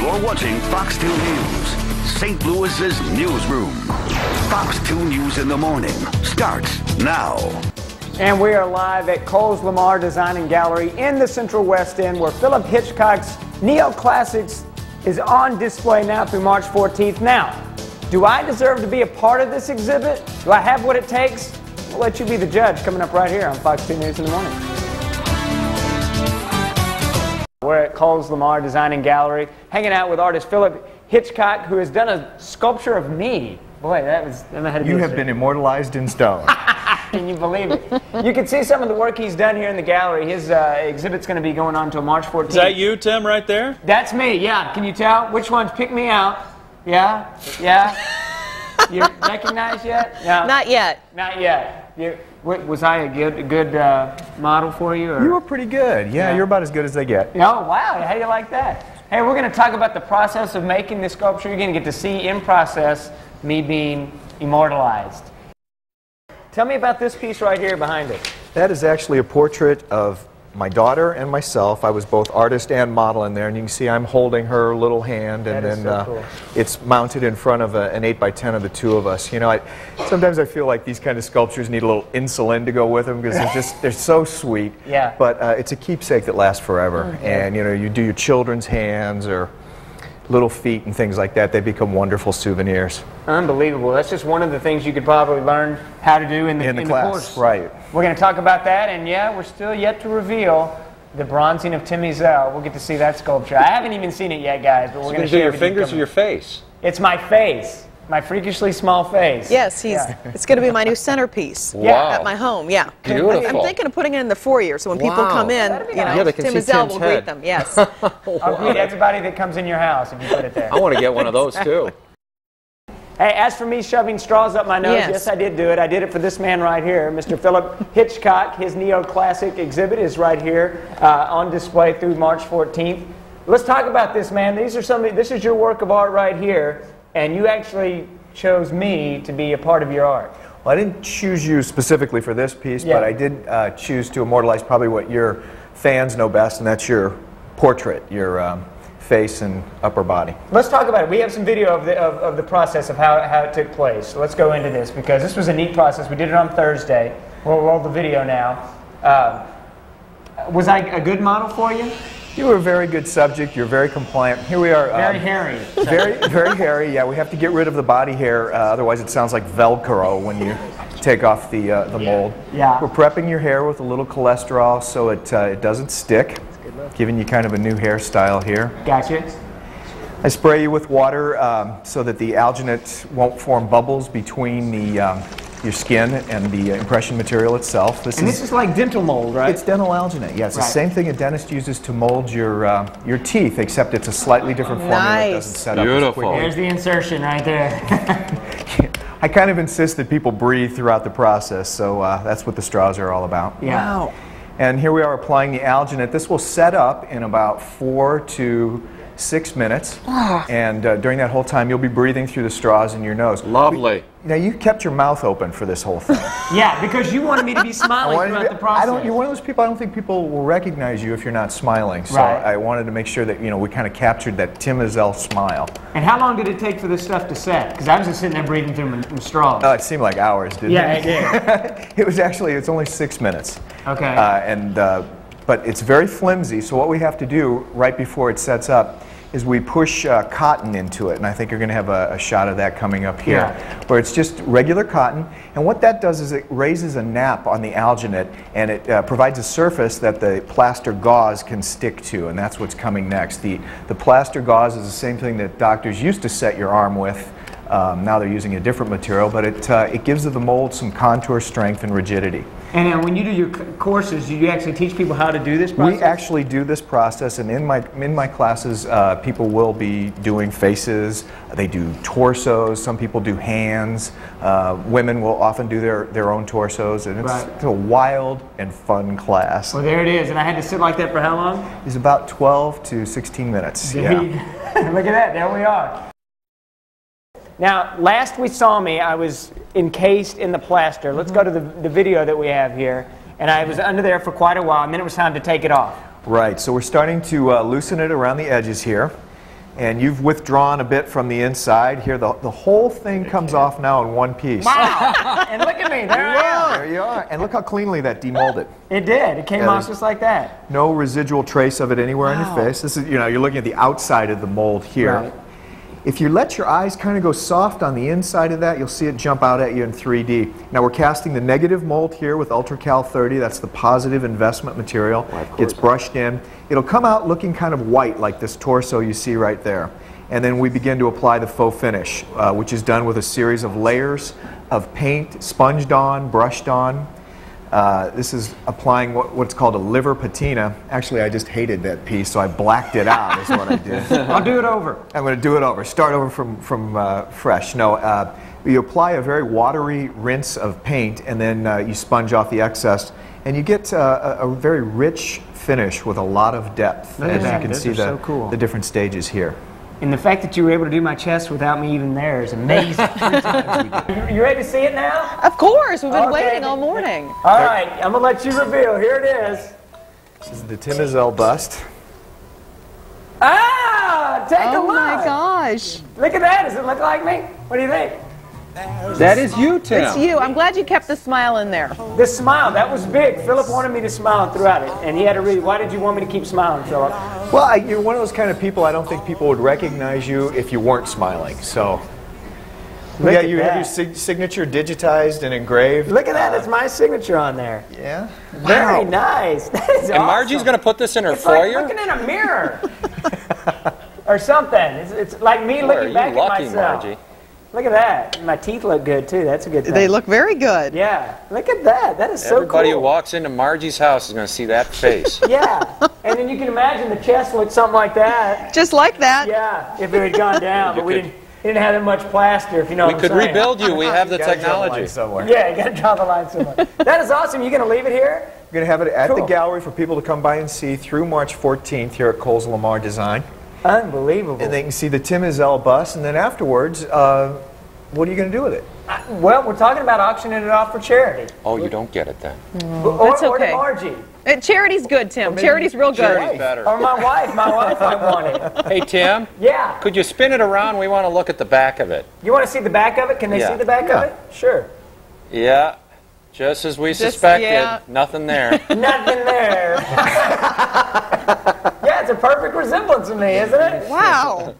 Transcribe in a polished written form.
You're watching Fox 2 News, St. Louis's newsroom. Fox 2 News in the morning starts now. And we are live at Coles Lamar Design and Gallery in the Central West End, where Philip Hitchcock's Neo-Classics is on display now through March 14th. Now, do I deserve to be a part of this exhibit? Do I have what it takes? We'll let you be the judge coming up right here on Fox 2 News in the morning. We're at Coles Lamar Design and Gallery, hanging out with artist Philip Hitchcock, who has done a sculpture of me. Boy, that had to be. You have been immortalized in stone. Can you believe it? You can see some of the work he's done here in the gallery. His exhibit's going to be going on until March 14th. Is that you, Tim, right there? That's me, yeah. Can you tell? Which ones? Pick me out. Yeah? Yeah? You recognized yet? No. Not yet. Not yet. Was I a good model for you? Or? You were pretty good. Yeah, you're about as good as they get. Oh, wow. How do you like that? Hey, we're going to talk about the process of making this sculpture. You're going to get to see in process me being immortalized. Tell me about this piece right here behind it. That is actually a portrait of my daughter and myself. I was both artist and model in there, and you can see I'm holding her little hand, and then so cool. It's mounted in front of an 8x10 of the two of us. You know, sometimes I feel like these kind of sculptures need a little insulin to go with them because they're so sweet. Yeah. But it's a keepsake that lasts forever. Mm-hmm. And you know, you do your children's hands or little feet and things like that, they become wonderful souvenirs. Unbelievable. That's just one of the things you could probably learn how to do in the class. Course. Right. We're going to talk about that, and yeah, we're still yet to reveal the bronzing of Tim Ezell. We'll get to see that sculpture. I haven't even seen it yet, guys, but we're going to do your fingers or your face? It's my face. My freakishly small face. Yes, it's going to be my new centerpiece at my home, yeah. Beautiful. I'm thinking of putting it in the foyer, so when people come in, you know, they can Tim see Ezell Tim's will head. greet them, yes. I'll greet everybody that comes in your house if you put it there. I want to get one of those, too. Hey, as for me shoving straws up my nose, yes, I did do it. I did it for this man right here, Mr. Philip Hitchcock. His Neo-Classic exhibit is right here on display through March 14th. Let's talk about this, man. This is your work of art right here, and you actually chose me to be a part of your art. Well, I didn't choose you specifically for this piece, but I did choose to immortalize probably what your fans know best, and that's your portrait, your face and upper body. Let's talk about it. We have some video of the process of how it took place. So let's go into this, because this was a neat process. We did it on Thursday. We'll roll the video now. Was I a good model for you? You were a very good subject. You're very compliant. Here we are. Very hairy. Very hairy. Yeah, we have to get rid of the body hair. Otherwise, it sounds like Velcro when you take off the mold. Yeah. We're prepping your hair with a little cholesterol so it doesn't stick. Giving you kind of a new hairstyle here. Gotcha. I spray you with water so that the alginate won't form bubbles between your skin and the impression material itself. This is like dental mold, right? It's dental alginate. Yeah, it's the same thing a dentist uses to mold your teeth, except it's a slightly different formula that doesn't set up as quickly. There's the insertion right there. I kind of insist that people breathe throughout the process, so that's what the straws are all about. Yeah. Wow. And here we are applying the alginate. This will set up in about 4 to 6 minutes. And during that whole time, you'll be breathing through the straws in your nose. Lovely. Now, you kept your mouth open for this whole thing. Yeah, because you wanted me to be smiling throughout the process. You're one of those people, I don't think people will recognize you if you're not smiling. So I wanted to make sure that, you know, we kind of captured that Tim Ezell smile. And how long did it take for this stuff to set? Because I was just sitting there breathing through my straws. It seemed like hours, didn't it? Yeah, it did. It's only 6 minutes. Okay. But it's very flimsy, so what we have to do right before it sets up is we push cotton into it, and I think you're going to have a shot of that coming up here, where it's just regular cotton, and what that does is it raises a nap on the alginate, and it provides a surface that the plaster gauze can stick to, and that's what's coming next. The plaster gauze is the same thing that doctors used to set your arm with. Now they're using a different material, but it gives the mold some contour strength and rigidity. And when you do your courses, do you actually teach people how to do this process? We actually do this process, and in my classes, people will be doing faces. They do torsos. Some people do hands. Women will often do their own torsos, and it's a wild and fun class. Well, there it is. And I had to sit like that for how long? It's about 12 to 16 minutes. Yeah. Look at that. There we are. Now, last we saw me, I was encased in the plaster. Let's go to the video that we have here. And I was under there for quite a while, and then it was time to take it off. Right, so we're starting to loosen it around the edges here. And you've withdrawn a bit from the inside. Here, the whole thing comes off now in one piece. Wow! And look at me, there I am. There you are. And look how cleanly that demolded. It did. It came off just like that. No residual trace of it anywhere on your face. This is, you're looking at the outside of the mold here. Right. If you let your eyes kind of go soft on the inside of that, you'll see it jump out at you in 3D. Now we're casting the negative mold here with UltraCal 30. That's the positive investment material. Gets brushed in. It'll come out looking kind of white like this torso you see right there. And then we begin to apply the faux finish, which is done with a series of layers of paint, sponged on, brushed on. This is applying what's called a liver patina. Actually, I just hated that piece, so I blacked it out is what I did. I'll do it over. I'm going to do it over. Start over from fresh. No, you apply a very watery rinse of paint, and then you sponge off the excess, and you get a very rich finish with a lot of depth. As you can see the different stages here. And the fact that you were able to do my chest without me even there is amazing. You ready to see it now? Of course, we've been waiting all morning. All right, I'm going to let you reveal. Here it is. This is the Tim Ezell bust. Ah, take a look. Oh my gosh. Look at that. Does it look like me? What do you think? That is you, Tim. It's you. I'm glad you kept the smile in there. The smile, that was big. Philip wanted me to smile throughout it, and he had to read. Why did you want me to keep smiling, Philip? Well, you're one of those kind of people, I don't think people would recognize you if you weren't smiling. So, you have your signature digitized and engraved. Look at that. That's my signature on there. Yeah. Very nice. That is And awesome. Margie's going to put this in her It's foyer? like looking in a mirror. Or something. It's like me looking back at myself. Margie. Look at that. My teeth look good, too. That's a good thing. They look very good. Yeah. Look at that. That is so cool. Everybody who walks into Margie's house is going to see that face. Yeah. And then you can imagine the chest looked something like that. Just like that. Yeah, if it had gone down. But we didn't have that much plaster, if you know what I'm saying. We could rebuild you. We have the technology. Yeah, you got to draw the line somewhere. That is awesome. You going to leave it here? We're going to have it at the gallery for people to come by and see through March 14th here at Kohl's Lamar Design. Unbelievable. And they can see the Tim Ezell bust, and then afterwards, what are you going to do with it? Well, we're talking about auctioning it off for charity. Oh, you don't get it then. That's Or to okay. Margie. Charity's good, Tim. Charity's real good. Charity's better. Or my wife. My wife might want it. Hey, Tim. Yeah. Could you spin it around? We want to look at the back of it. You want to see the back of it? Can they see the back of it? Sure. Yeah. Just as we suspected. yeah. Nothing there. Nothing there. Yeah, it's a perfect resemblance of me, isn't it? Wow.